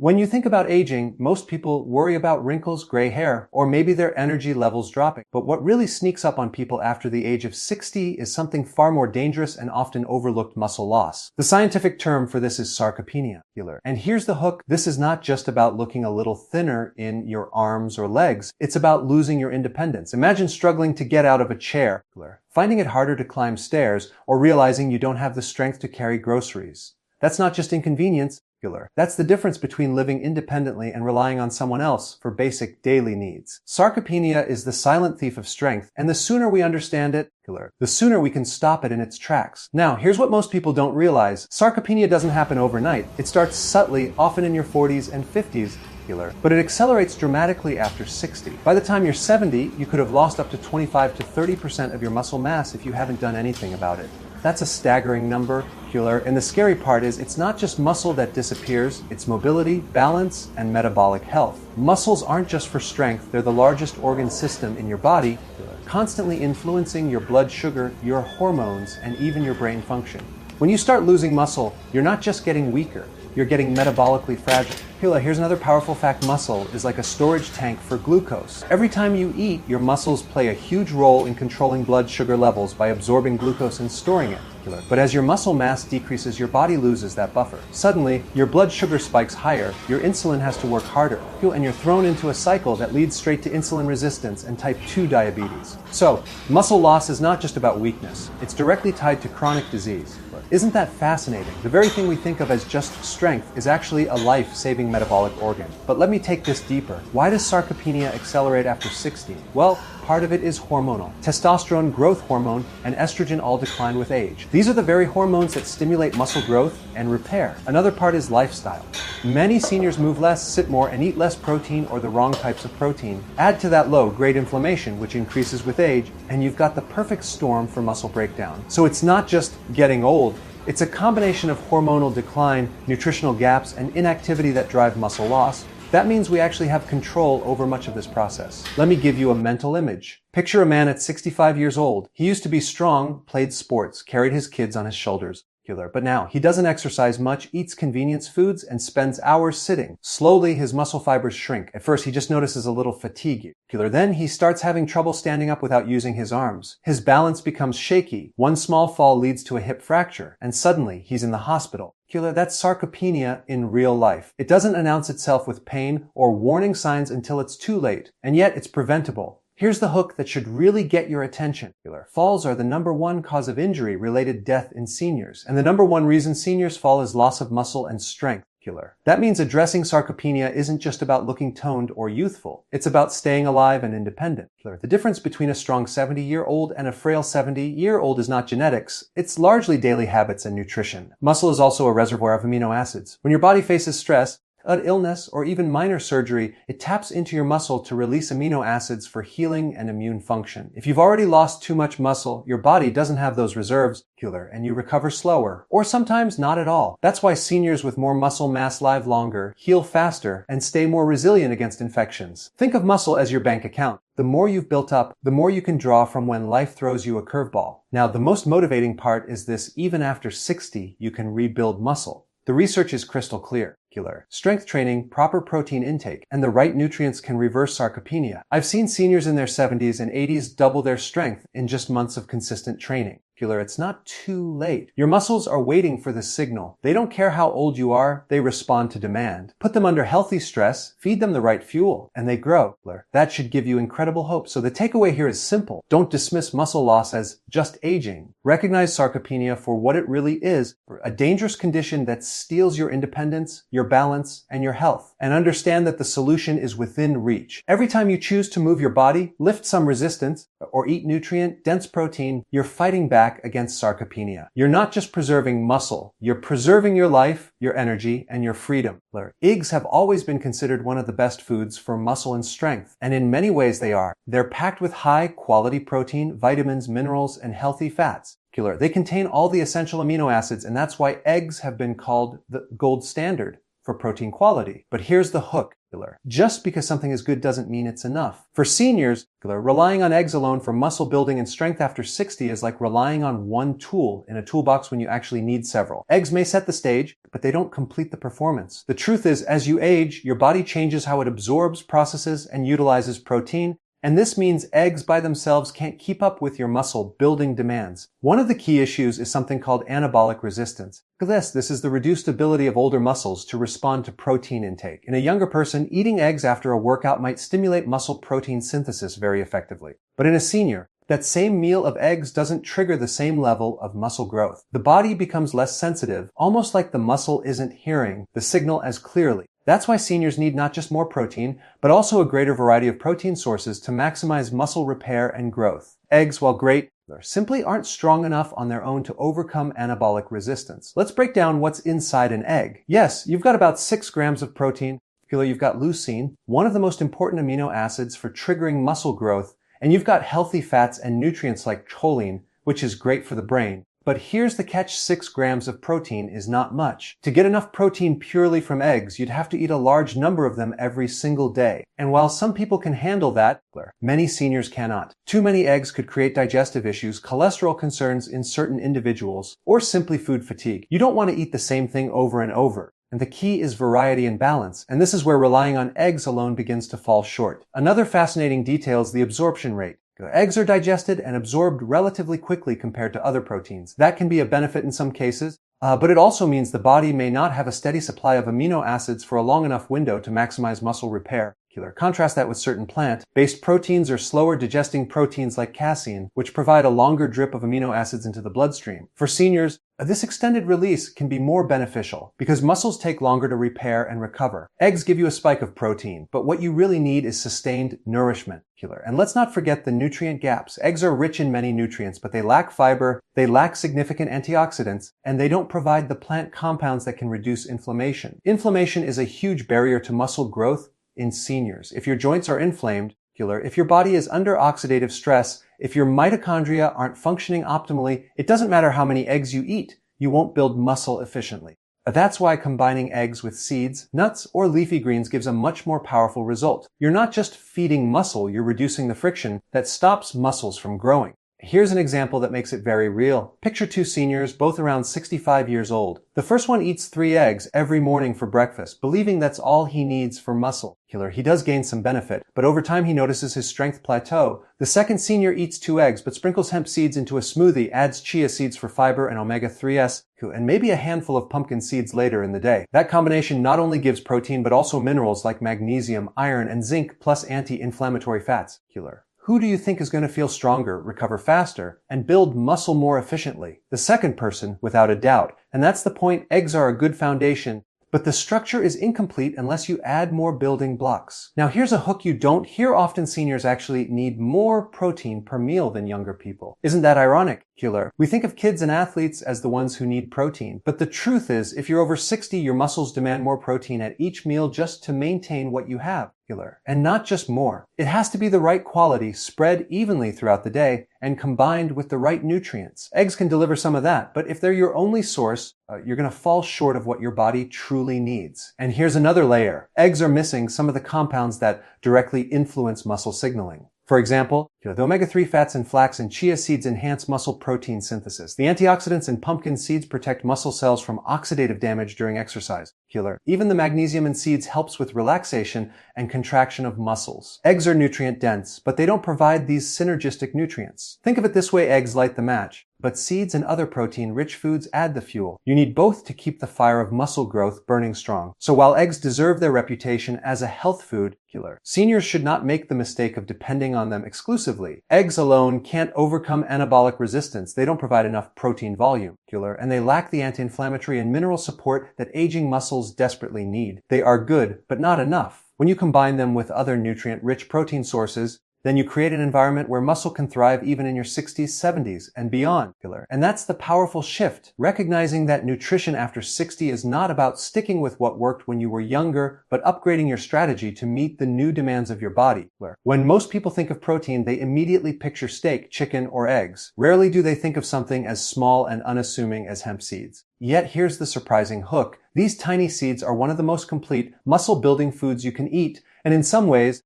When you think about aging, most people worry about wrinkles, gray hair, or maybe their energy levels dropping. But what really sneaks up on people after the age of 60 is something far more dangerous and often overlooked: muscle loss. The scientific term for this is sarcopenia. And here's the hook: this is not just about looking a little thinner in your arms or legs. It's about losing your independence. Imagine struggling to get out of a chair, finding it harder to climb stairs, or realizing you don't have the strength to carry groceries. That's not just inconvenience. That's the difference between living independently and relying on someone else for basic daily needs. Sarcopenia is the silent thief of strength, and the sooner we understand it, the sooner we can stop it in its tracks. Now, here's what most people don't realize. Sarcopenia doesn't happen overnight. It starts subtly, often in your 40s and 50s, but it accelerates dramatically after 60. By the time you're 70, you could have lost up to 25 to 30% of your muscle mass if you haven't done anything about it. That's a staggering number, and the scary part is it's not just muscle that disappears, it's mobility, balance, and metabolic health. Muscles aren't just for strength, they're the largest organ system in your body, constantly influencing your blood sugar, your hormones, and even your brain function. When you start losing muscle, you're not just getting weaker, you're getting metabolically fragile. Here's another powerful fact: muscle is like a storage tank for glucose. Every time you eat, your muscles play a huge role in controlling blood sugar levels by absorbing glucose and storing it. But as your muscle mass decreases, your body loses that buffer. Suddenly, your blood sugar spikes higher, your insulin has to work harder, and you're thrown into a cycle that leads straight to insulin resistance and type 2 diabetes. So, muscle loss is not just about weakness, it's directly tied to chronic disease. Isn't that fascinating? The very thing we think of as just strength is actually a life-saving metabolic organ. But let me take this deeper. Why does sarcopenia accelerate after 60? Well, part of it is hormonal. Testosterone, growth hormone, and estrogen all decline with age. These are the very hormones that stimulate muscle growth and repair. Another part is lifestyle. Many seniors move less, sit more, and eat less protein or the wrong types of protein. Add to that low-grade inflammation, which increases with age, and you've got the perfect storm for muscle breakdown. So it's not just getting old, it's a combination of hormonal decline, nutritional gaps, and inactivity that drive muscle loss. That means we actually have control over much of this process. Let me give you a mental image. Picture a man at 65 years old. He used to be strong, played sports, carried his kids on his shoulders. But now, he doesn't exercise much, eats convenience foods, and spends hours sitting. Slowly, his muscle fibers shrink. At first, he just notices a little fatigue. Then he starts having trouble standing up without using his arms. His balance becomes shaky. One small fall leads to a hip fracture, and suddenly, he's in the hospital. That's sarcopenia in real life. It doesn't announce itself with pain or warning signs until it's too late, and yet it's preventable. Here's the hook that should really get your attention. Falls are the #1 cause of injury-related death in seniors, and the #1 reason seniors fall is loss of muscle and strength. That means addressing sarcopenia isn't just about looking toned or youthful. It's about staying alive and independent. The difference between a strong 70-year-old and a frail 70-year-old is not genetics. It's largely daily habits and nutrition. Muscle is also a reservoir of amino acids. When your body faces stress, an illness, or even minor surgery, it taps into your muscle to release amino acids for healing and immune function. If you've already lost too much muscle, your body doesn't have those reserves, and you recover slower, or sometimes not at all. That's why seniors with more muscle mass live longer, heal faster, and stay more resilient against infections. Think of muscle as your bank account. The more you've built up, the more you can draw from when life throws you a curveball. Now, the most motivating part is this: even after 60, you can rebuild muscle. The research is crystal clear. Strength training, proper protein intake, and the right nutrients can reverse sarcopenia. I've seen seniors in their 70s and 80s double their strength in just months of consistent training. It's not too late. Your muscles are waiting for the signal. They don't care how old you are, they respond to demand. Put them under healthy stress, feed them the right fuel, and they grow. That should give you incredible hope. So the takeaway here is simple. Don't dismiss muscle loss as just aging. Recognize sarcopenia for what it really is: a dangerous condition that steals your independence, your balance, and your health. And understand that the solution is within reach. Every time you choose to move your body, lift some resistance, or eat nutrient-dense protein, you're fighting back against sarcopenia. You're not just preserving muscle, you're preserving your life, your energy, and your freedom. Eggs have always been considered one of the best foods for muscle and strength, and in many ways they are. They're packed with high-quality protein, vitamins, minerals, and healthy fats. They contain all the essential amino acids, and that's why eggs have been called the gold standard. for protein quality. But here's the hook. Just because something is good doesn't mean it's enough. For seniors, relying on eggs alone for muscle building and strength after 60 is like relying on one tool in a toolbox when you actually need several. Eggs may set the stage, but they don't complete the performance. The truth is, as you age, your body changes how it absorbs, processes, and utilizes protein, and this means eggs by themselves can't keep up with your muscle building demands. One of the key issues is something called anabolic resistance. This is the reduced ability of older muscles to respond to protein intake. In a younger person, eating eggs after a workout might stimulate muscle protein synthesis very effectively. But in a senior, that same meal of eggs doesn't trigger the same level of muscle growth. The body becomes less sensitive, almost like the muscle isn't hearing the signal as clearly. That's why seniors need not just more protein, but also a greater variety of protein sources to maximize muscle repair and growth. Eggs, while great, simply aren't strong enough on their own to overcome anabolic resistance. Let's break down what's inside an egg. Yes, you've got about 6 grams of protein. You've got leucine, one of the most important amino acids for triggering muscle growth, and you've got healthy fats and nutrients like choline, which is great for the brain. But here's the catch: 6 grams of protein is not much. To get enough protein purely from eggs, you'd have to eat a large number of them every single day. And while some people can handle that, many seniors cannot. Too many eggs could create digestive issues, cholesterol concerns in certain individuals, or simply food fatigue. You don't want to eat the same thing over and over. And the key is variety and balance, and this is where relying on eggs alone begins to fall short. Another fascinating detail is the absorption rate. Eggs are digested and absorbed relatively quickly compared to other proteins. That can be a benefit in some cases, but it also means the body may not have a steady supply of amino acids for a long enough window to maximize muscle repair. Contrast that with certain plant-based proteins or slower digesting proteins like casein, which provide a longer drip of amino acids into the bloodstream. For seniors, this extended release can be more beneficial because muscles take longer to repair and recover. Eggs give you a spike of protein, but what you really need is sustained nourishment. And let's not forget the nutrient gaps. Eggs are rich in many nutrients, but they lack fiber, they lack significant antioxidants, and they don't provide the plant compounds that can reduce inflammation. Inflammation is a huge barrier to muscle growth in seniors. If your joints are inflamed, if your body is under oxidative stress, if your mitochondria aren't functioning optimally, it doesn't matter how many eggs you eat, you won't build muscle efficiently. That's why combining eggs with seeds, nuts, or leafy greens gives a much more powerful result. You're not just feeding muscle, you're reducing the friction that stops muscles from growing. Here's an example that makes it very real. Picture 2 seniors, both around 65 years old. The first one eats 3 eggs every morning for breakfast, believing that's all he needs for muscle. He does gain some benefit, but over time he notices his strength plateau. The second senior eats 2 eggs, but sprinkles hemp seeds into a smoothie, adds chia seeds for fiber and omega-3s, and maybe a handful of pumpkin seeds later in the day. That combination not only gives protein, but also minerals like magnesium, iron, and zinc, plus anti-inflammatory fats. Who do you think is going to feel stronger, recover faster, and build muscle more efficiently? The second person, without a doubt. And that's the point. Eggs are a good foundation, but the structure is incomplete unless you add more building blocks. Now here's a hook you don't hear often: seniors actually need more protein per meal than younger people. Isn't that ironic? We think of kids and athletes as the ones who need protein, but the truth is, if you're over 60, your muscles demand more protein at each meal just to maintain what you have. And not just more. It has to be the right quality, spread evenly throughout the day, and combined with the right nutrients. Eggs can deliver some of that, but if they're your only source, you're going to fall short of what your body truly needs. And here's another layer. Eggs are missing some of the compounds that directly influence muscle signaling. For example, the omega-3 fats in flax and chia seeds enhance muscle protein synthesis. The antioxidants in pumpkin seeds protect muscle cells from oxidative damage during exercise. Even the magnesium in seeds helps with relaxation and contraction of muscles. Eggs are nutrient dense, but they don't provide these synergistic nutrients. Think of it this way: eggs light the match, but seeds and other protein-rich foods add the fuel. You need both to keep the fire of muscle growth burning strong. So while eggs deserve their reputation as a health food, seniors should not make the mistake of depending on them exclusively. Eggs alone can't overcome anabolic resistance. They don't provide enough protein volume, and they lack the anti-inflammatory and mineral support that aging muscles desperately need. They are good, but not enough. When you combine them with other nutrient-rich protein sources, then you create an environment where muscle can thrive even in your 60s, 70s, and beyond. And that's the powerful shift, recognizing that nutrition after 60 is not about sticking with what worked when you were younger, but upgrading your strategy to meet the new demands of your body. When most people think of protein, they immediately picture steak, chicken, or eggs. Rarely do they think of something as small and unassuming as hemp seeds. Yet here's the surprising hook. These tiny seeds are one of the most complete, muscle-building foods you can eat, and in some ways,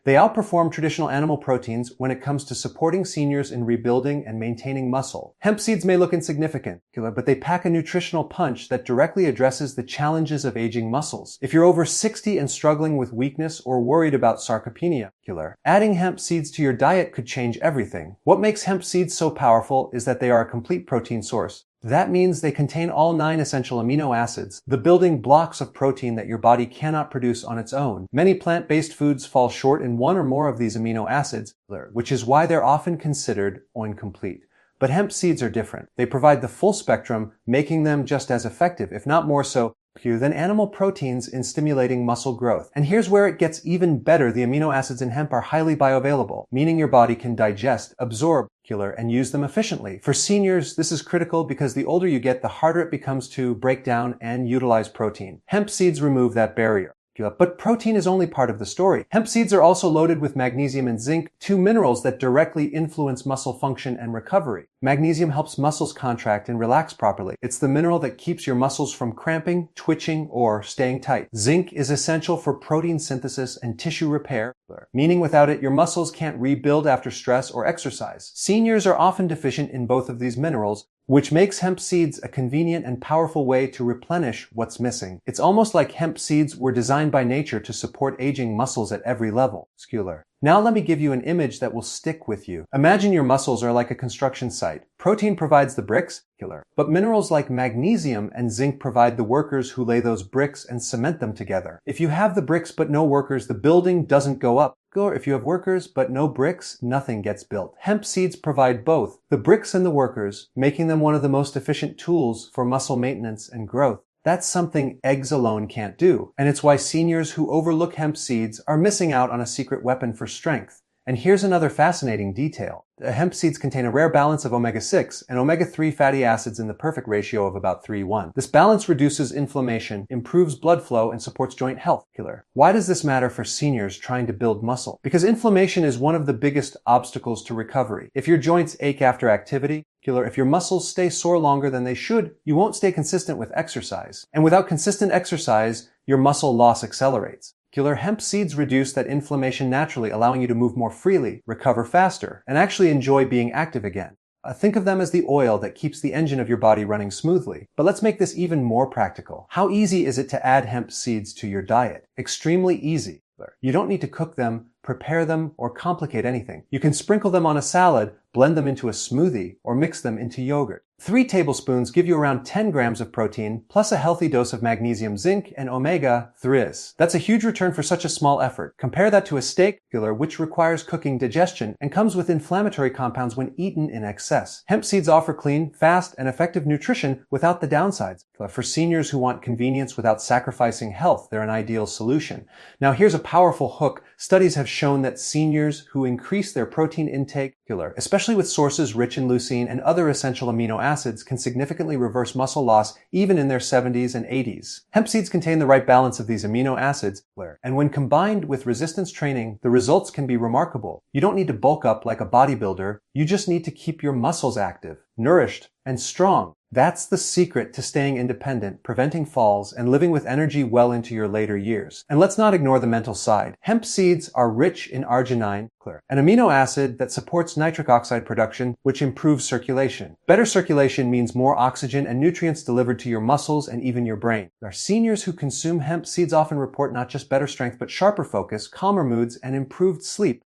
they outperform traditional animal proteins when it comes to supporting seniors in rebuilding and maintaining muscle. Hemp seeds may look insignificant, but they pack a nutritional punch that directly addresses the challenges of aging muscles. If you're over 60 and struggling with weakness or worried about sarcopenia, adding hemp seeds to your diet could change everything. What makes hemp seeds so powerful is that they are a complete protein source. That means they contain all 9 essential amino acids, the building blocks of protein that your body cannot produce on its own. Many plant-based foods fall short in one or more of these amino acids, which is why they're often considered incomplete. But hemp seeds are different. They provide the full spectrum, making them just as effective, if not more so, than animal proteins in stimulating muscle growth. And here's where it gets even better. The amino acids in hemp are highly bioavailable, meaning your body can digest, absorb, and use them efficiently. For seniors, this is critical because the older you get, the harder it becomes to break down and utilize protein. Hemp seeds remove that barrier. But protein is only part of the story. Hemp seeds are also loaded with magnesium and zinc, 2 minerals that directly influence muscle function and recovery. Magnesium helps muscles contract and relax properly. It's the mineral that keeps your muscles from cramping, twitching, or staying tight. Zinc is essential for protein synthesis and tissue repair, meaning without it, your muscles can't rebuild after stress or exercise. Seniors are often deficient in both of these minerals, which makes hemp seeds a convenient and powerful way to replenish what's missing. It's almost like hemp seeds were designed by nature to support aging muscles at every level. Now let me give you an image that will stick with you. Imagine your muscles are like a construction site. Protein provides the bricks, but minerals like magnesium and zinc provide the workers who lay those bricks and cement them together. If you have the bricks but no workers, the building doesn't go up. Or if you have workers but no bricks, nothing gets built. Hemp seeds provide both, the bricks and the workers, making them one of the most efficient tools for muscle maintenance and growth. That's something eggs alone can't do, and it's why seniors who overlook hemp seeds are missing out on a secret weapon for strength. And here's another fascinating detail. Hemp seeds contain a rare balance of omega-6 and omega-3 fatty acids in the perfect ratio of about 3:1. This balance reduces inflammation, improves blood flow, and supports joint health. Why does this matter for seniors trying to build muscle? Because inflammation is one of the biggest obstacles to recovery. If your joints ache after activity, if your muscles stay sore longer than they should, you won't stay consistent with exercise. And without consistent exercise, your muscle loss accelerates. Hemp seeds reduce that inflammation naturally, allowing you to move more freely, recover faster, and actually enjoy being active again. Think of them as the oil that keeps the engine of your body running smoothly. But let's make this even more practical. How easy is it to add hemp seeds to your diet? Extremely easy. You don't need to cook them, prepare them, or complicate anything. You can sprinkle them on a salad, blend them into a smoothie, or mix them into yogurt. 3 tablespoons give you around 10 grams of protein, plus a healthy dose of magnesium, zinc, and omega-3s. That's a huge return for such a small effort. Compare that to a steak, which requires cooking, digestion, and comes with inflammatory compounds when eaten in excess. Hemp seeds offer clean, fast, and effective nutrition without the downsides. For seniors who want convenience without sacrificing health, they're an ideal solution. Now here's a powerful hook. Studies have shown that seniors who increase their protein intake, especially with sources rich in leucine and other essential amino acids, can significantly reverse muscle loss even in their 70s and 80s. Hemp seeds contain the right balance of these amino acids, and when combined with resistance training, the results can be remarkable. You don't need to bulk up like a bodybuilder, you just need to keep your muscles active, nourished, and strong. That's the secret to staying independent, preventing falls, and living with energy well into your later years. And let's not ignore the mental side. Hemp seeds are rich in arginine, an amino acid that supports nitric oxide production, which improves circulation. Better circulation means more oxygen and nutrients delivered to your muscles and even your brain. Our seniors who consume hemp seeds often report not just better strength, but sharper focus, calmer moods, and improved sleep.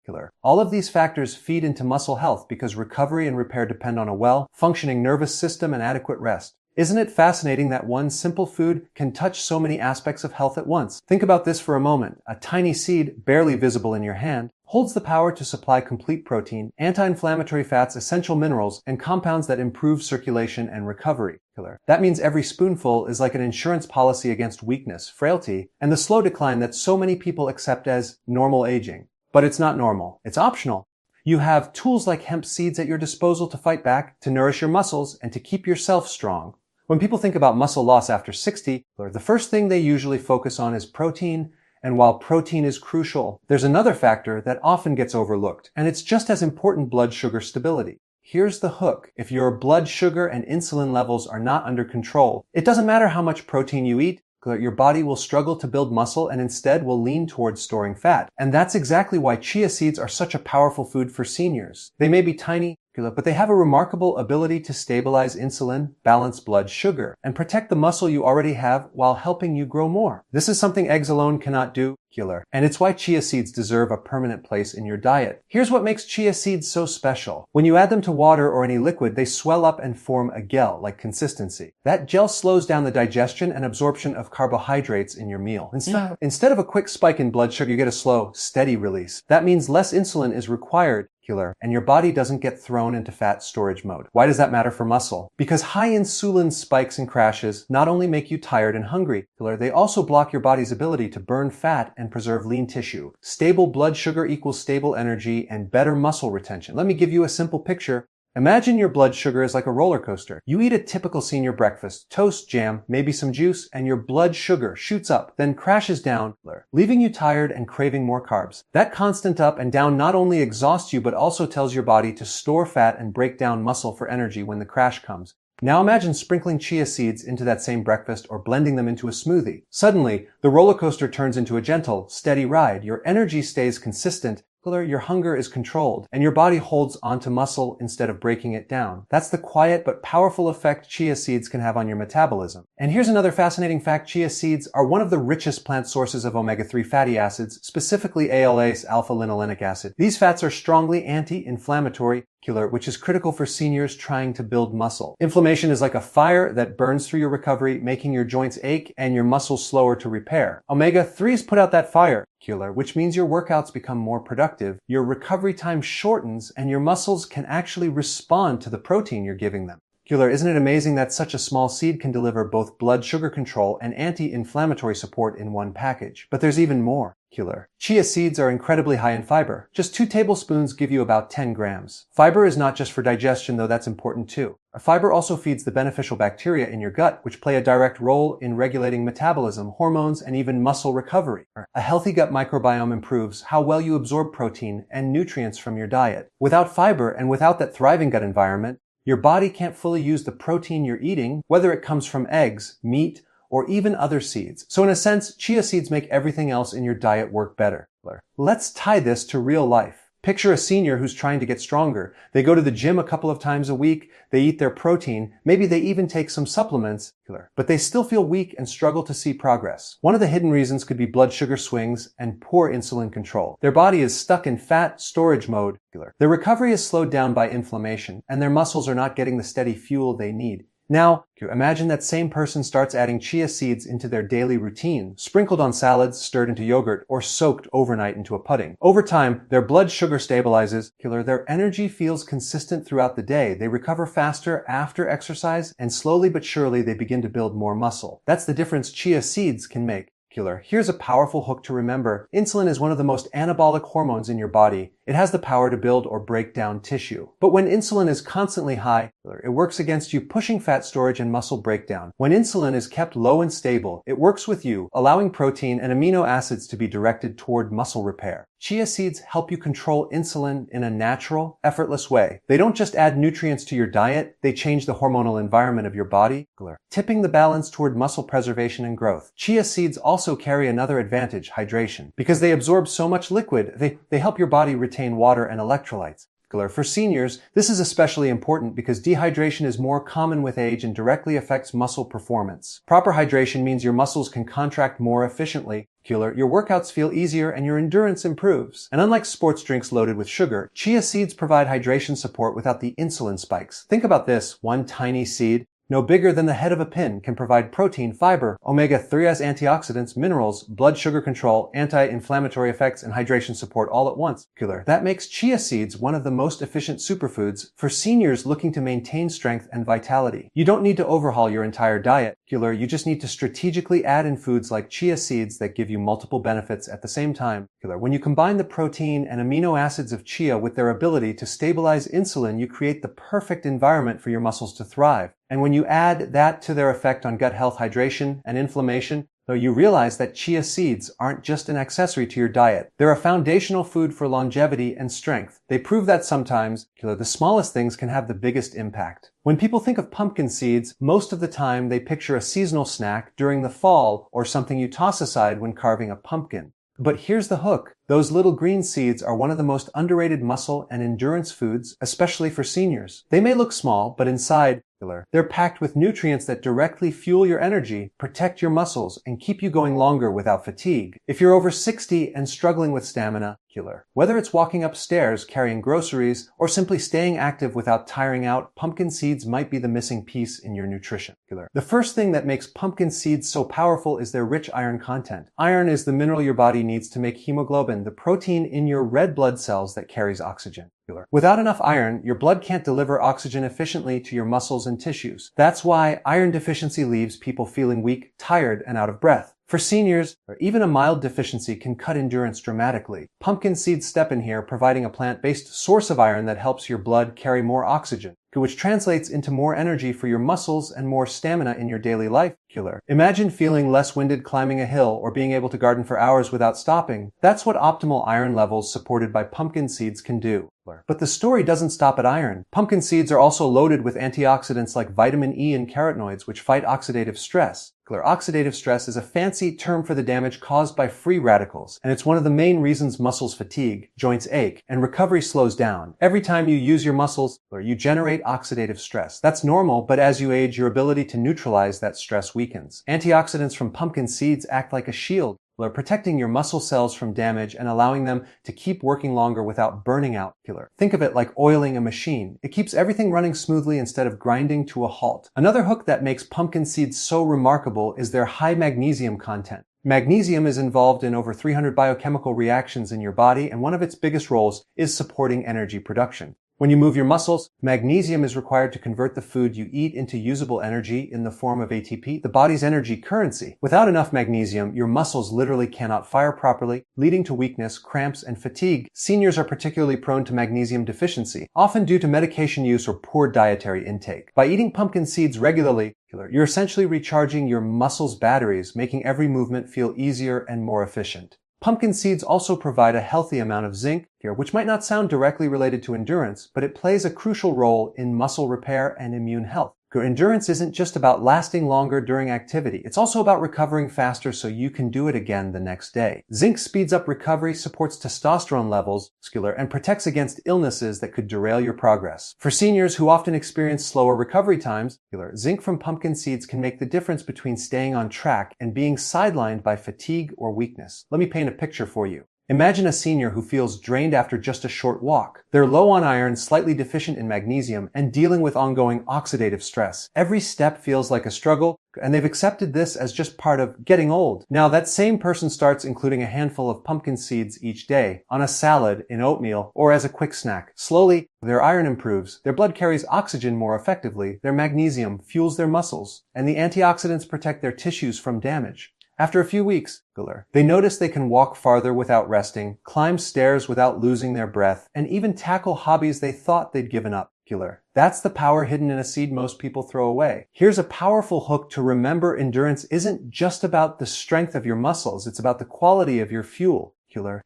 All of these factors feed into muscle health because recovery and repair depend on a well-functioning nervous system and adequate rest. Isn't it fascinating that one simple food can touch so many aspects of health at once? Think about this for a moment. A tiny seed, barely visible in your hand, holds the power to supply complete protein, anti-inflammatory fats, essential minerals, and compounds that improve circulation and recovery. That means every spoonful is like an insurance policy against weakness, frailty, and the slow decline that so many people accept as normal aging. But it's not normal. It's optional. You have tools like hemp seeds at your disposal to fight back, to nourish your muscles, and to keep yourself strong. When people think about muscle loss after 60, the first thing they usually focus on is protein, and while protein is crucial, there's another factor that often gets overlooked, and it's just as important: blood sugar stability. here's the hook. If your blood sugar and insulin levels are not under control, it doesn't matter how much protein you eat, your body will struggle to build muscle and instead will lean towards storing fat. And that's exactly why chia seeds are such a powerful food for seniors. They may be tiny, but they have a remarkable ability to stabilize insulin, balance blood sugar, and protect the muscle you already have while helping you grow more. This is something eggs alone cannot do, and it's why chia seeds deserve a permanent place in your diet. Here's what makes chia seeds so special. When you add them to water or any liquid, they swell up and form a gel, like consistency. That gel slows down the digestion and absorption of carbohydrates in your meal. Instead of a quick spike in blood sugar, you get a slow, steady release. That means less insulin is required, and your body doesn't get thrown into fat storage mode. Why does that matter for muscle? Because high insulin spikes and crashes not only make you tired and hungry, they also block your body's ability to burn fat and preserve lean tissue. Stable blood sugar equals stable energy and better muscle retention. Let me give you a simple picture. Imagine your blood sugar is like a roller coaster. You eat a typical senior breakfast, toast, jam, maybe some juice, and your blood sugar shoots up, then crashes down, leaving you tired and craving more carbs. That constant up and down not only exhausts you, but also tells your body to store fat and break down muscle for energy when the crash comes. Now imagine sprinkling chia seeds into that same breakfast or blending them into a smoothie. Suddenly, the roller coaster turns into a gentle, steady ride. Your energy stays consistent, your hunger is controlled, and your body holds onto muscle instead of breaking it down. That's the quiet but powerful effect chia seeds can have on your metabolism. And here's another fascinating fact. Chia seeds are one of the richest plant sources of omega-3 fatty acids, specifically ALAs, alpha-linolenic acid. These fats are strongly anti-inflammatory, which is critical for seniors trying to build muscle. Inflammation is like a fire that burns through your recovery, making your joints ache and your muscles slower to repair. Omega-3s put out that fire, which means your workouts become more productive, your recovery time shortens, and your muscles can actually respond to the protein you're giving them. Isn't it amazing that such a small seed can deliver both blood sugar control and anti-inflammatory support in one package? But there's even more. Chia seeds are incredibly high in fiber. Just 2 tablespoons give you about 10 grams. Fiber is not just for digestion, though that's important too. Fiber also feeds the beneficial bacteria in your gut, which play a direct role in regulating metabolism, hormones, and even muscle recovery. A healthy gut microbiome improves how well you absorb protein and nutrients from your diet. Without fiber and without that thriving gut environment, your body can't fully use the protein you're eating, whether it comes from eggs, meat, or even other seeds. So in a sense, chia seeds make everything else in your diet work better. Let's tie this to real life. Picture a senior who's trying to get stronger. They go to the gym a couple of times a week, they eat their protein, maybe they even take some supplements, but they still feel weak and struggle to see progress. One of the hidden reasons could be blood sugar swings and poor insulin control. Their body is stuck in fat storage mode. Their recovery is slowed down by inflammation, and their muscles are not getting the steady fuel they need. Now, imagine that same person starts adding chia seeds into their daily routine, sprinkled on salads, stirred into yogurt, or soaked overnight into a pudding. Over time, their blood sugar stabilizes, their energy feels consistent throughout the day, they recover faster after exercise, and slowly but surely they begin to build more muscle. That's the difference chia seeds can make. Here's a powerful hook to remember. Insulin is one of the most anabolic hormones in your body. It has the power to build or break down tissue. But when insulin is constantly high, it works against you, pushing fat storage and muscle breakdown. When insulin is kept low and stable, it works with you, allowing protein and amino acids to be directed toward muscle repair. Chia seeds help you control insulin in a natural, effortless way. They don't just add nutrients to your diet, they change the hormonal environment of your body, tipping the balance toward muscle preservation and growth. Chia seeds also carry another advantage, hydration. Because they absorb so much liquid, they help your body retain water and electrolytes. For seniors, this is especially important because dehydration is more common with age and directly affects muscle performance. Proper hydration means your muscles can contract more efficiently, your workouts feel easier, and your endurance improves. And unlike sports drinks loaded with sugar, chia seeds provide hydration support without the insulin spikes. Think about this: one tiny seed, no bigger than the head of a pin, can provide protein, fiber, omega-3 as antioxidants, minerals, blood sugar control, anti-inflammatory effects, and hydration support all at once. That makes chia seeds one of the most efficient superfoods for seniors looking to maintain strength and vitality. You don't need to overhaul your entire diet. You just need to strategically add in foods like chia seeds that give you multiple benefits at the same time. When you combine the protein and amino acids of chia with their ability to stabilize insulin, you create the perfect environment for your muscles to thrive. And when you add that to their effect on gut health, hydration, and inflammation, though you realize that chia seeds aren't just an accessory to your diet. They're a foundational food for longevity and strength. They prove that sometimes, the smallest things can have the biggest impact. When people think of pumpkin seeds, most of the time they picture a seasonal snack during the fall or something you toss aside when carving a pumpkin. But here's the hook. Those little green seeds are one of the most underrated muscle and endurance foods, especially for seniors. They may look small, but inside, they're packed with nutrients that directly fuel your energy, protect your muscles, and keep you going longer without fatigue. If you're over 60 and struggling with stamina, whether it's walking upstairs, carrying groceries, or simply staying active without tiring out, pumpkin seeds might be the missing piece in your nutrition. The first thing that makes pumpkin seeds so powerful is their rich iron content. Iron is the mineral your body needs to make hemoglobin, the protein in your red blood cells that carries oxygen. Without enough iron, your blood can't deliver oxygen efficiently to your muscles and tissues. That's why iron deficiency leaves people feeling weak, tired, and out of breath. For seniors, even a mild deficiency can cut endurance dramatically. Pumpkin seeds step in here, providing a plant-based source of iron that helps your blood carry more oxygen, which translates into more energy for your muscles and more stamina in your daily life. Imagine feeling less winded climbing a hill or being able to garden for hours without stopping. That's what optimal iron levels supported by pumpkin seeds can do. But the story doesn't stop at iron. Pumpkin seeds are also loaded with antioxidants like vitamin E and carotenoids, which fight oxidative stress. Oxidative stress is a fancy term for the damage caused by free radicals, and it's one of the main reasons muscles fatigue, joints ache, and recovery slows down. Every time you use your muscles, you generate oxidative stress. That's normal, but as you age, your ability to neutralize that stress weakens. Antioxidants from pumpkin seeds act like a shield, protecting your muscle cells from damage and allowing them to keep working longer without burning out. Think of it like oiling a machine. It keeps everything running smoothly instead of grinding to a halt. Another hook that makes pumpkin seeds so remarkable is their high magnesium content. Magnesium is involved in over 300 biochemical reactions in your body, and one of its biggest roles is supporting energy production. When you move your muscles, magnesium is required to convert the food you eat into usable energy in the form of ATP, the body's energy currency. Without enough magnesium, your muscles literally cannot fire properly, leading to weakness, cramps, and fatigue. Seniors are particularly prone to magnesium deficiency, often due to medication use or poor dietary intake. By eating pumpkin seeds regularly, you're essentially recharging your muscles' batteries, making every movement feel easier and more efficient. Pumpkin seeds also provide a healthy amount of zinc, which might not sound directly related to endurance, but it plays a crucial role in muscle repair and immune health. Endurance isn't just about lasting longer during activity. It's also about recovering faster so you can do it again the next day. Zinc speeds up recovery, supports testosterone levels, and protects against illnesses that could derail your progress. For seniors who often experience slower recovery times, zinc from pumpkin seeds can make the difference between staying on track and being sidelined by fatigue or weakness. Let me paint a picture for you. Imagine a senior who feels drained after just a short walk. They're low on iron, slightly deficient in magnesium, and dealing with ongoing oxidative stress. Every step feels like a struggle, and they've accepted this as just part of getting old. Now, that same person starts including a handful of pumpkin seeds each day, on a salad, in oatmeal, or as a quick snack. Slowly, their iron improves, their blood carries oxygen more effectively, their magnesium fuels their muscles, and the antioxidants protect their tissues from damage. After a few weeks, they notice they can walk farther without resting, climb stairs without losing their breath, and even tackle hobbies they thought they'd given up. That's the power hidden in a seed most people throw away. Here's a powerful hook to remember: endurance isn't just about the strength of your muscles, it's about the quality of your fuel.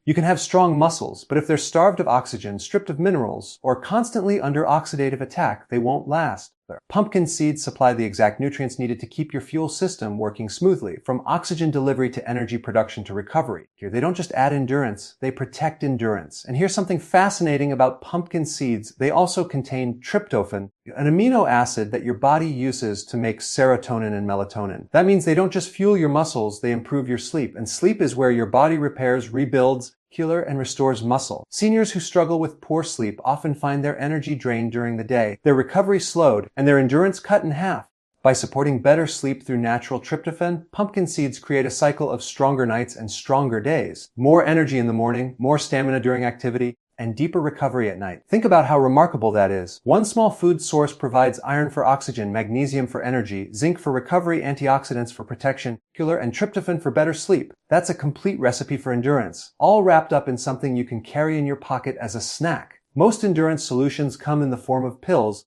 You can have strong muscles, but if they're starved of oxygen, stripped of minerals, or constantly under oxidative attack, they won't last. Pumpkin seeds supply the exact nutrients needed to keep your fuel system working smoothly, from oxygen delivery to energy production to recovery. They don't just add endurance, they protect endurance. And here's something fascinating about pumpkin seeds: they also contain tryptophan, an amino acid that your body uses to make serotonin and melatonin. That means they don't just fuel your muscles, they improve your sleep. And sleep is where your body repairs, rebuilds, and restores muscle. Seniors who struggle with poor sleep often find their energy drained during the day, their recovery slowed, and their endurance cut in half. By supporting better sleep through natural tryptophan, pumpkin seeds create a cycle of stronger nights and stronger days. More energy in the morning, more stamina during activity, and deeper recovery at night. Think about how remarkable that is. One small food source provides iron for oxygen, magnesium for energy, zinc for recovery, antioxidants for protection, and tryptophan for better sleep. That's a complete recipe for endurance, all wrapped up in something you can carry in your pocket as a snack. Most endurance solutions come in the form of pills,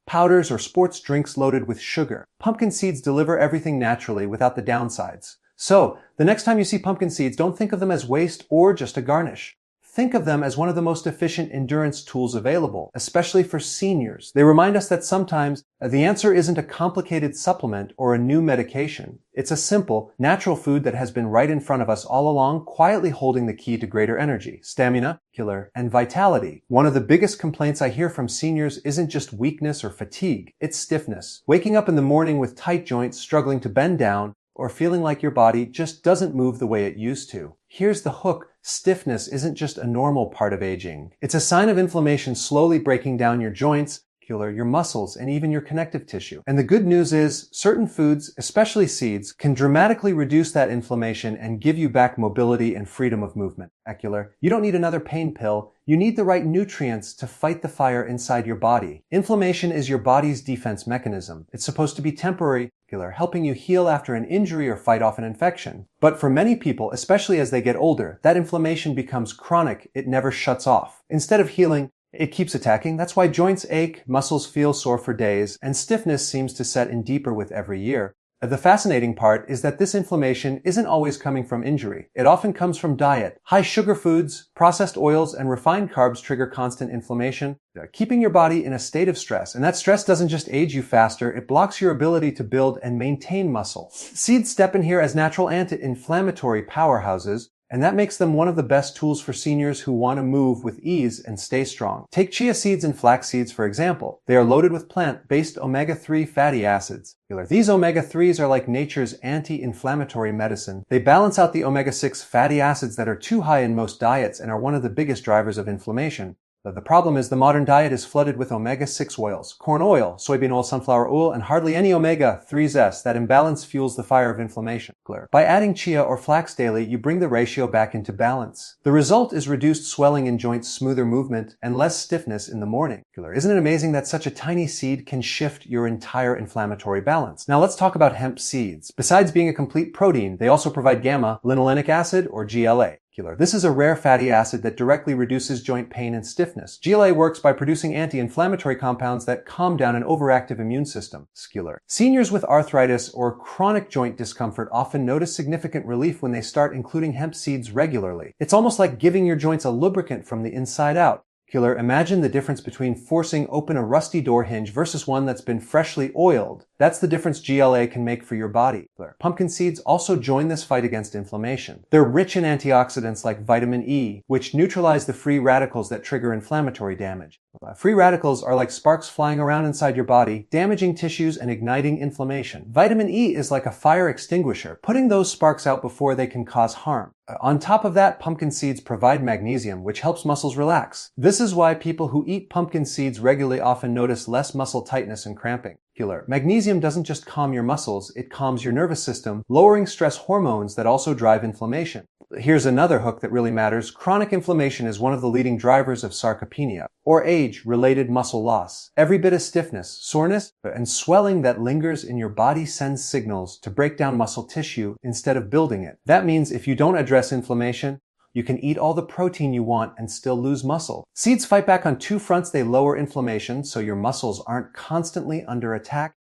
powders, or sports drinks loaded with sugar. Pumpkin seeds deliver everything naturally without the downsides. So, the next time you see pumpkin seeds, don't think of them as waste or just a garnish. Think of them as one of the most efficient endurance tools available, especially for seniors. They remind us that sometimes the answer isn't a complicated supplement or a new medication. It's a simple, natural food that has been right in front of us all along, quietly holding the key to greater energy, stamina, and vitality. One of the biggest complaints I hear from seniors isn't just weakness or fatigue, it's stiffness. Waking up in the morning with tight joints, struggling to bend down, or feeling like your body just doesn't move the way it used to. Here's the hook. Stiffness isn't just a normal part of aging. It's a sign of inflammation slowly breaking down your joints, your muscles, and even your connective tissue. And the good news is, certain foods, especially seeds, can dramatically reduce that inflammation and give you back mobility and freedom of movement. You don't need another pain pill. You need the right nutrients to fight the fire inside your body. Inflammation is your body's defense mechanism. It's supposed to be temporary, helping you heal after an injury or fight off an infection. But for many people, especially as they get older, that inflammation becomes chronic. It never shuts off. Instead of healing, it keeps attacking. That's why joints ache, muscles feel sore for days, and stiffness seems to set in deeper with every year. The fascinating part is that this inflammation isn't always coming from injury. It often comes from diet. High sugar foods, processed oils, and refined carbs trigger constant inflammation, keeping your body in a state of stress. And that stress doesn't just age you faster, it blocks your ability to build and maintain muscle. Seeds step in here as natural anti-inflammatory powerhouses, and that makes them one of the best tools for seniors who want to move with ease and stay strong. Take chia seeds and flax seeds, for example. They are loaded with plant-based omega-3 fatty acids. These omega-3s are like nature's anti-inflammatory medicine. They balance out the omega-6 fatty acids that are too high in most diets and are one of the biggest drivers of inflammation. The problem is the modern diet is flooded with omega-6 oils, corn oil, soybean oil, sunflower oil, and hardly any omega-3s. That imbalance fuels the fire of inflammation. By adding chia or flax daily, you bring the ratio back into balance. The result is reduced swelling in joints, smoother movement, and less stiffness in the morning. Isn't it amazing that such a tiny seed can shift your entire inflammatory balance? Now let's talk about hemp seeds. Besides being a complete protein, they also provide gamma-linolenic acid, or GLA. This is a rare fatty acid that directly reduces joint pain and stiffness. GLA works by producing anti-inflammatory compounds that calm down an overactive immune system. Seniors with arthritis or chronic joint discomfort often notice significant relief when they start including hemp seeds regularly. It's almost like giving your joints a lubricant from the inside out. Imagine the difference between forcing open a rusty door hinge versus one that's been freshly oiled. That's the difference GLA can make for your body. Pumpkin seeds also join this fight against inflammation. They're rich in antioxidants like vitamin E, which neutralize the free radicals that trigger inflammatory damage. Free radicals are like sparks flying around inside your body, damaging tissues and igniting inflammation. Vitamin E is like a fire extinguisher, putting those sparks out before they can cause harm. On top of that, pumpkin seeds provide magnesium, which helps muscles relax. This is why people who eat pumpkin seeds regularly often notice less muscle tightness and cramping. Magnesium doesn't just calm your muscles, it calms your nervous system, lowering stress hormones that also drive inflammation. Here's another hook that really matters. Chronic inflammation is one of the leading drivers of sarcopenia, or age-related muscle loss. Every bit of stiffness, soreness, and swelling that lingers in your body sends signals to break down muscle tissue instead of building it. That means if you don't address inflammation, you can eat all the protein you want and still lose muscle. Seeds fight back on two fronts. They lower inflammation so your muscles aren't constantly under attack,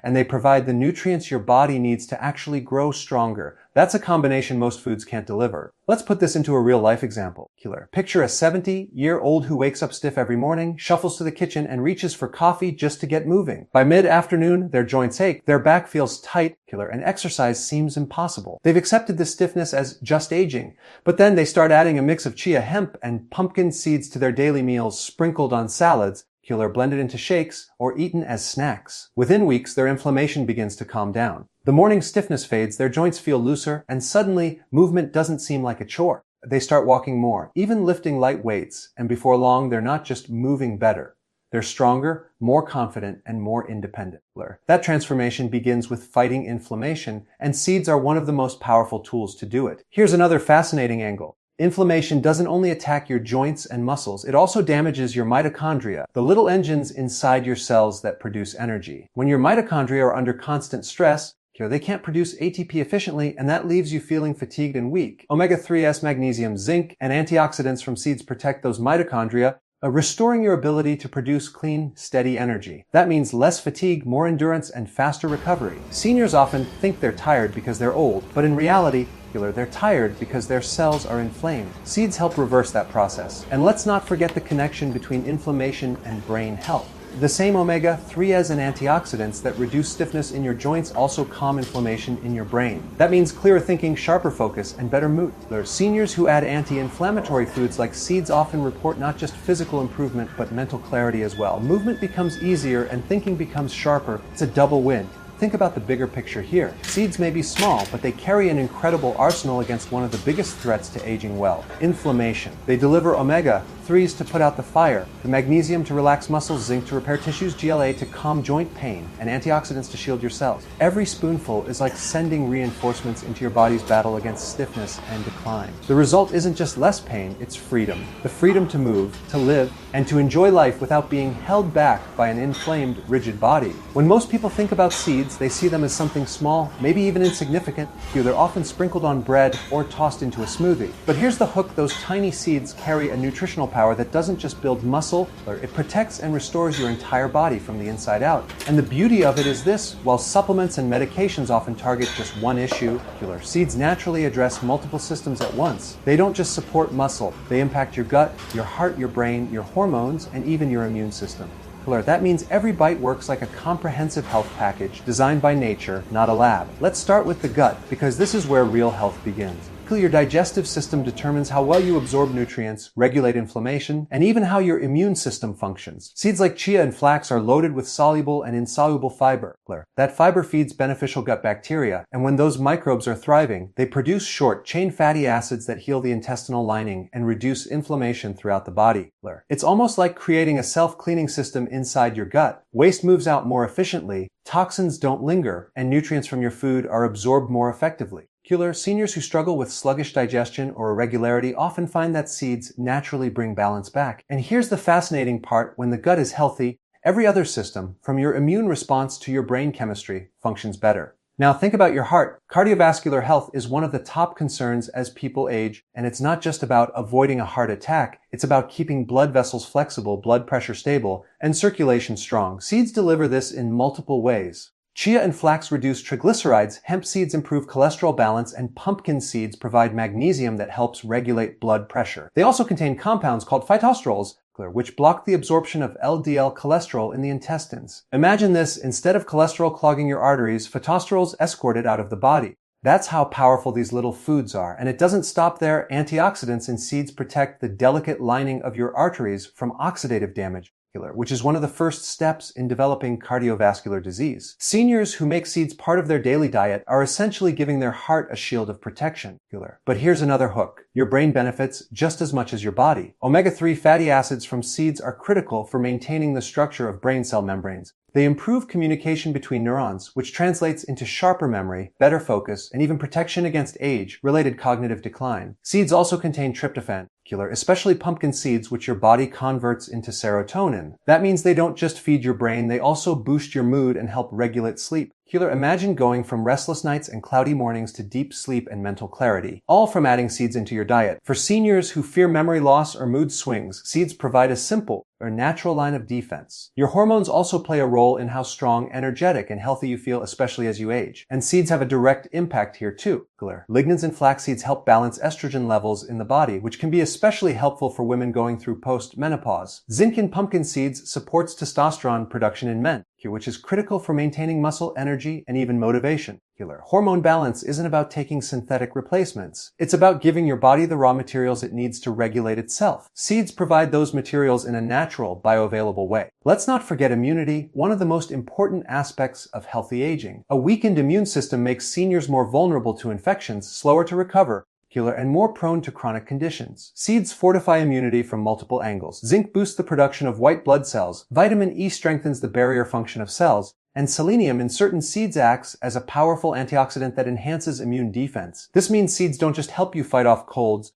and they provide the nutrients your body needs to actually grow stronger. That's a combination most foods can't deliver. Let's put this into a real-life example. Picture a 70-year-old who wakes up stiff every morning, shuffles to the kitchen, and reaches for coffee just to get moving. By mid-afternoon, their joints ache, their back feels tight, and exercise seems impossible. They've accepted this stiffness as just aging, but then they start adding a mix of chia, hemp, and pumpkin seeds to their daily meals, sprinkled on salads, blended into shakes, or eaten as snacks. Within weeks, their inflammation begins to calm down. The morning stiffness fades, their joints feel looser, and suddenly, movement doesn't seem like a chore. They start walking more, even lifting light weights, and before long, they're not just moving better. They're stronger, more confident, and more independent. That transformation begins with fighting inflammation, and seeds are one of the most powerful tools to do it. Here's another fascinating angle. Inflammation doesn't only attack your joints and muscles, it also damages your mitochondria, the little engines inside your cells that produce energy. When your mitochondria are under constant stress, they can't produce ATP efficiently, and that leaves you feeling fatigued and weak. Omega-3s, magnesium, zinc, and antioxidants from seeds protect those mitochondria, restoring your ability to produce clean, steady energy. That means less fatigue, more endurance, and faster recovery. Seniors often think they're tired because they're old, but in reality, they're tired because their cells are inflamed. Seeds help reverse that process. And let's not forget the connection between inflammation and brain health. The same omega-3s and antioxidants that reduce stiffness in your joints also calm inflammation in your brain. That means clearer thinking, sharper focus, and better mood. There are seniors who add anti-inflammatory foods like seeds often report not just physical improvement, but mental clarity as well. Movement becomes easier and thinking becomes sharper. It's a double win. Think about the bigger picture here. Seeds may be small, but they carry an incredible arsenal against one of the biggest threats to aging well: inflammation. They deliver omega-3s to put out the fire, the magnesium to relax muscles, zinc to repair tissues, GLA to calm joint pain, and antioxidants to shield your cells. Every spoonful is like sending reinforcements into your body's battle against stiffness and decline. The result isn't just less pain, it's freedom. The freedom to move, to live, and to enjoy life without being held back by an inflamed, rigid body. When most people think about seeds, they see them as something small, maybe even insignificant. They're often sprinkled on bread or tossed into a smoothie. But here's the hook: those tiny seeds carry a nutritional power that doesn't just build muscle, it protects and restores your entire body from the inside out. And the beauty of it is this: while supplements and medications often target just one issue, seeds naturally address multiple systems at once. They don't just support muscle, they impact your gut, your heart, your brain, your hormones, and even your immune system. That means every bite works like a comprehensive health package designed by nature, not a lab. Let's start with the gut, because this is where real health begins. Your digestive system determines how well you absorb nutrients, regulate inflammation, and even how your immune system functions. Seeds like chia and flax are loaded with soluble and insoluble fiber. That fiber feeds beneficial gut bacteria, and when those microbes are thriving, they produce short-chain fatty acids that heal the intestinal lining and reduce inflammation throughout the body. It's almost like creating a self-cleaning system inside your gut. Waste moves out more efficiently, toxins don't linger, and nutrients from your food are absorbed more effectively. Seniors who struggle with sluggish digestion or irregularity often find that seeds naturally bring balance back. And here's the fascinating part: when the gut is healthy, every other system, from your immune response to your brain chemistry, functions better. Now think about your heart. Cardiovascular health is one of the top concerns as people age, and it's not just about avoiding a heart attack, it's about keeping blood vessels flexible, blood pressure stable, and circulation strong. Seeds deliver this in multiple ways. Chia and flax reduce triglycerides, hemp seeds improve cholesterol balance, and pumpkin seeds provide magnesium that helps regulate blood pressure. They also contain compounds called phytosterols, which block the absorption of LDL cholesterol in the intestines. Imagine this: instead of cholesterol clogging your arteries, phytosterols escort it out of the body. That's how powerful these little foods are. And it doesn't stop there. Antioxidants in seeds protect the delicate lining of your arteries from oxidative damage, which is one of the first steps in developing cardiovascular disease. Seniors who make seeds part of their daily diet are essentially giving their heart a shield of protection. But here's another hook: your brain benefits just as much as your body. Omega-3 fatty acids from seeds are critical for maintaining the structure of brain cell membranes. They improve communication between neurons, which translates into sharper memory, better focus, and even protection against age-related cognitive decline. Seeds also contain tryptophan, especially pumpkin seeds, which your body converts into serotonin. That means they don't just feed your brain, they also boost your mood and help regulate sleep. Imagine going from restless nights and cloudy mornings to deep sleep and mental clarity, all from adding seeds into your diet. For seniors who fear memory loss or mood swings, seeds provide a simple or natural line of defense. Your hormones also play a role in how strong, energetic, and healthy you feel, especially as you age. And seeds have a direct impact here too. Lignans in flax seeds help balance estrogen levels in the body, which can be especially helpful for women going through post-menopause. Zinc in pumpkin seeds supports testosterone production in men, which is critical for maintaining muscle, energy, and even motivation. Hormone balance isn't about taking synthetic replacements. It's about giving your body the raw materials it needs to regulate itself. Seeds provide those materials in a natural, bioavailable way. Let's not forget immunity, one of the most important aspects of healthy aging. A weakened immune system makes seniors more vulnerable to infections, slower to recover, and more prone to chronic conditions. Seeds fortify immunity from multiple angles. Zinc boosts the production of white blood cells, vitamin E strengthens the barrier function of cells, and selenium in certain seeds acts as a powerful antioxidant that enhances immune defense. This means seeds don't just help you fight off colds,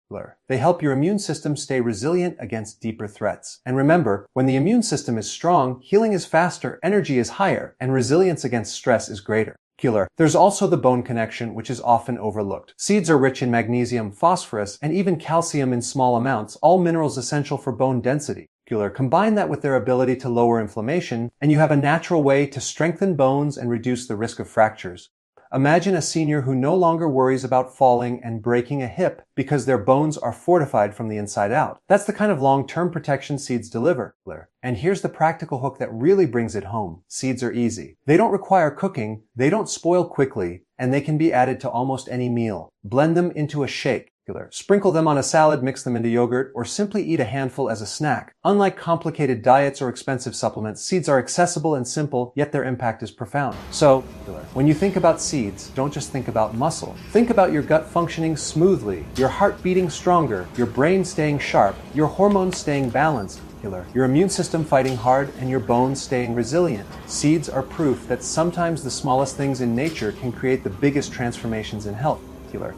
they help your immune system stay resilient against deeper threats. And remember, when the immune system is strong, healing is faster, energy is higher, and resilience against stress is greater. There's also the bone connection, which is often overlooked. Seeds are rich in magnesium, phosphorus, and even calcium in small amounts, all minerals essential for bone density. Combine that with their ability to lower inflammation, and you have a natural way to strengthen bones and reduce the risk of fractures. Imagine a senior who no longer worries about falling and breaking a hip because their bones are fortified from the inside out. That's the kind of long-term protection seeds deliver. And here's the practical hook that really brings it home. Seeds are easy. They don't require cooking, they don't spoil quickly, and they can be added to almost any meal. Blend them into a shake. Sprinkle them on a salad, mix them into yogurt, or simply eat a handful as a snack. Unlike complicated diets or expensive supplements, seeds are accessible and simple, yet their impact is profound. So, when you think about seeds, don't just think about muscle. Think about your gut functioning smoothly, your heart beating stronger, your brain staying sharp, your hormones staying balanced, your immune system fighting hard, and your bones staying resilient. Seeds are proof that sometimes the smallest things in nature can create the biggest transformations in health.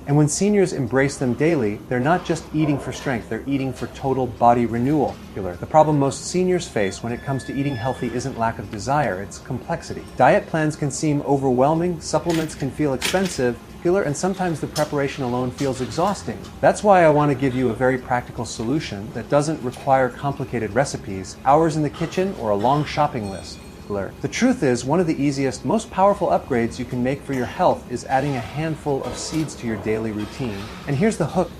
And when seniors embrace them daily, they're not just eating for strength, they're eating for total body renewal. The problem most seniors face when it comes to eating healthy isn't lack of desire, it's complexity. Diet plans can seem overwhelming, supplements can feel expensive, and sometimes the preparation alone feels exhausting. That's why I want to give you a very practical solution that doesn't require complicated recipes, hours in the kitchen, or a long shopping list. The truth is, one of the easiest, most powerful upgrades you can make for your health is adding a handful of seeds to your daily routine. And here's the hook.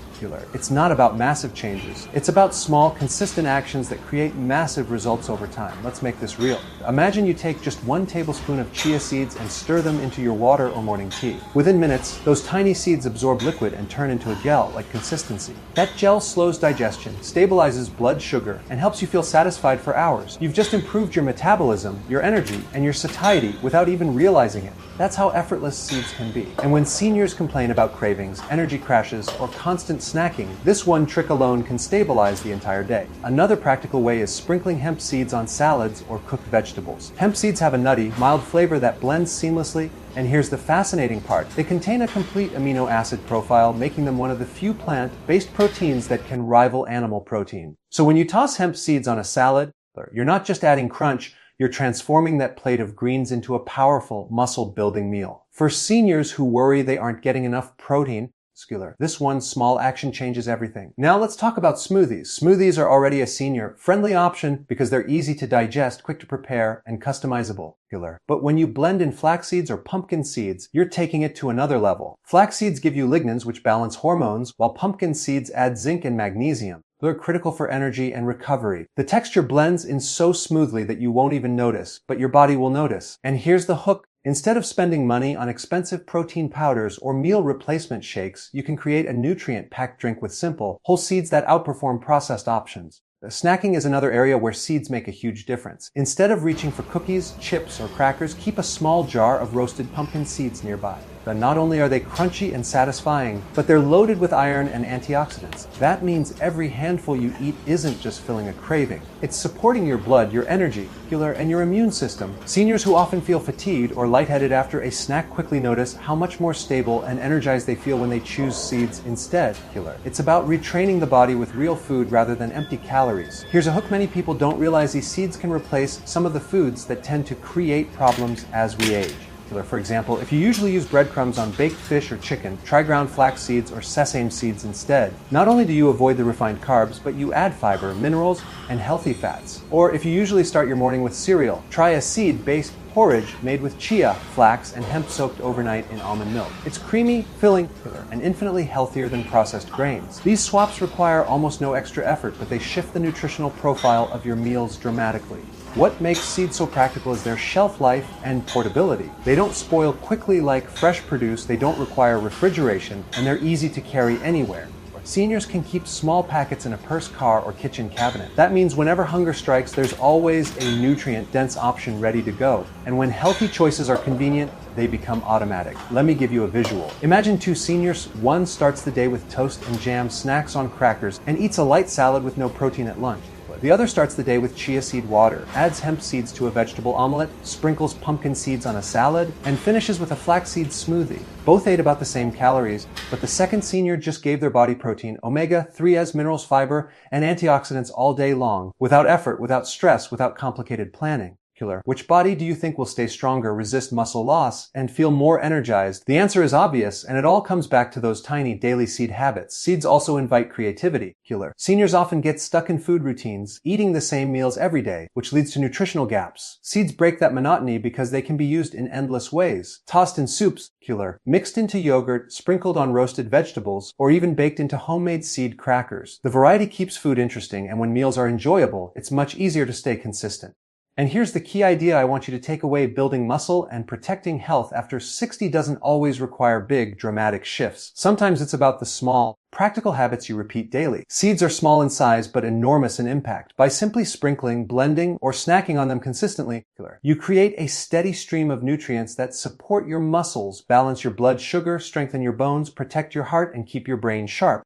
It's not about massive changes. It's about small, consistent actions that create massive results over time. Let's make this real. Imagine you take just 1 tablespoon of chia seeds and stir them into your water or morning tea. Within minutes, those tiny seeds absorb liquid and turn into a gel like consistency. That gel slows digestion, stabilizes blood sugar, and helps you feel satisfied for hours. You've just improved your metabolism, your energy, and your satiety without even realizing it. That's how effortless seeds can be. And when seniors complain about cravings, energy crashes, or constant snacking, this one trick alone can stabilize the entire day. Another practical way is sprinkling hemp seeds on salads or cooked vegetables. Hemp seeds have a nutty, mild flavor that blends seamlessly, and here's the fascinating part. They contain a complete amino acid profile, making them one of the few plant-based proteins that can rival animal protein. So when you toss hemp seeds on a salad, you're not just adding crunch, you're transforming that plate of greens into a powerful, muscle-building meal. For seniors who worry they aren't getting enough protein, this one small action changes everything. Now let's talk about smoothies. Smoothies are already a senior-friendly option because they're easy to digest, quick to prepare, and customizable. But when you blend in flax seeds or pumpkin seeds, you're taking it to another level. Flax seeds give you lignans, which balance hormones, while pumpkin seeds add zinc and magnesium. They're critical for energy and recovery. The texture blends in so smoothly that you won't even notice, but your body will notice. And here's the hook. Instead of spending money on expensive protein powders or meal replacement shakes, you can create a nutrient-packed drink with simple, whole seeds that outperform processed options. Snacking is another area where seeds make a huge difference. Instead of reaching for cookies, chips, or crackers, keep a small jar of roasted pumpkin seeds nearby. Then not only are they crunchy and satisfying, but they're loaded with iron and antioxidants. That means every handful you eat isn't just filling a craving. It's supporting your blood, your energy, and your immune system. Seniors who often feel fatigued or lightheaded after a snack quickly notice how much more stable and energized they feel when they choose seeds instead. It's about retraining the body with real food rather than empty calories. Here's a hook many people don't realize: these seeds can replace some of the foods that tend to create problems as we age. For example, if you usually use breadcrumbs on baked fish or chicken, try ground flax seeds or sesame seeds instead. Not only do you avoid the refined carbs, but you add fiber, minerals, and healthy fats. Or if you usually start your morning with cereal, try a seed-based porridge made with chia, flax, and hemp soaked overnight in almond milk. It's creamy, filling, and infinitely healthier than processed grains. These swaps require almost no extra effort, but they shift the nutritional profile of your meals dramatically. What makes seeds so practical is their shelf life and portability. They don't spoil quickly like fresh produce, they don't require refrigeration, and they're easy to carry anywhere. Seniors can keep small packets in a purse, car, or kitchen cabinet. That means whenever hunger strikes, there's always a nutrient-dense option ready to go. And when healthy choices are convenient, they become automatic. Let me give you a visual. Imagine 2 seniors. One starts the day with toast and jam, snacks on crackers, and eats a light salad with no protein at lunch. The other starts the day with chia seed water, adds hemp seeds to a vegetable omelet, sprinkles pumpkin seeds on a salad, and finishes with a flaxseed smoothie. Both ate about the same calories, but the second senior just gave their body protein, omega-3s, minerals, fiber, and antioxidants all day long, without effort, without stress, without complicated planning. Which body do you think will stay stronger, resist muscle loss, and feel more energized? The answer is obvious, and it all comes back to those tiny daily seed habits. Seeds also invite creativity. Seniors often get stuck in food routines, eating the same meals every day, which leads to nutritional gaps. Seeds break that monotony because they can be used in endless ways. Tossed in soups, mixed into yogurt, sprinkled on roasted vegetables, or even baked into homemade seed crackers. The variety keeps food interesting, and when meals are enjoyable, it's much easier to stay consistent. And here's the key idea I want you to take away: building muscle and protecting health after 60 doesn't always require big, dramatic shifts. Sometimes it's about the small, practical habits you repeat daily. Seeds are small in size but enormous in impact. By simply sprinkling, blending, or snacking on them consistently, you create a steady stream of nutrients that support your muscles, balance your blood sugar, strengthen your bones, protect your heart, and keep your brain sharp.